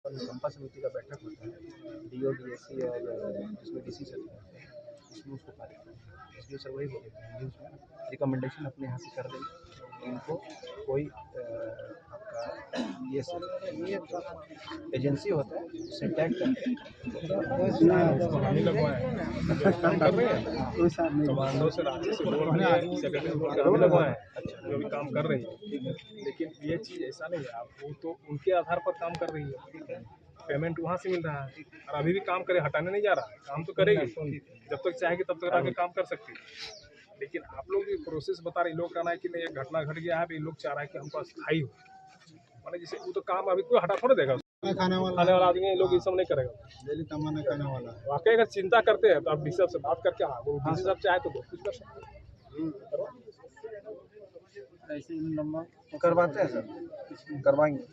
अनुकंपा समिति का बैठक होता है डीओ डीएससी और जिसमें डीसी सचिव होते हैं, उसमें उसको पारित करना है। इसलिए सर वही बोले थे, हम उसमें रिकमेंडेशन अपने यहाँ से कर देंगे। इनको कोई आपका ये एजेंसी होता है उससे टैग करके नहीं लगवाए काम कर रहे हैं कमांडो से रांची से बोल रहे हैं सेक्रेटरी बोर्ड का लगवाए हैं जो भी काम कर रही है। लेकिन ये चीज़ ऐसा नहीं है, आप वो तो उनके आधार पर काम कर रही है, पेमेंट वहाँ से मिल रहा है और अभी भी काम करे, हटाने नहीं जा रहा है, काम तो करेगी जब तक चाहेगी तब तक आगे काम कर सकती है। लेकिन आप लोग ये प्रोसेस बता रहे, लोग कहना है कि नहीं एक घटना घट गया है, लोग चाह रहा है कि हमको अस्थायी हो, माने जैसे वो तो काम अभी कोई हटा थोड़े देगा, खाने वाला आदमी लोग ये सब नहीं करेगा, डेली कमाने खाने वाला। वाकई अगर चिंता करते हैं तो आप डीसी साहब से बात करके वो डीसी साहब चाहे तो बहुत कुछ कर सकते हैं। ऐसे नंबर करवाते हैं सर, करवाएंगे।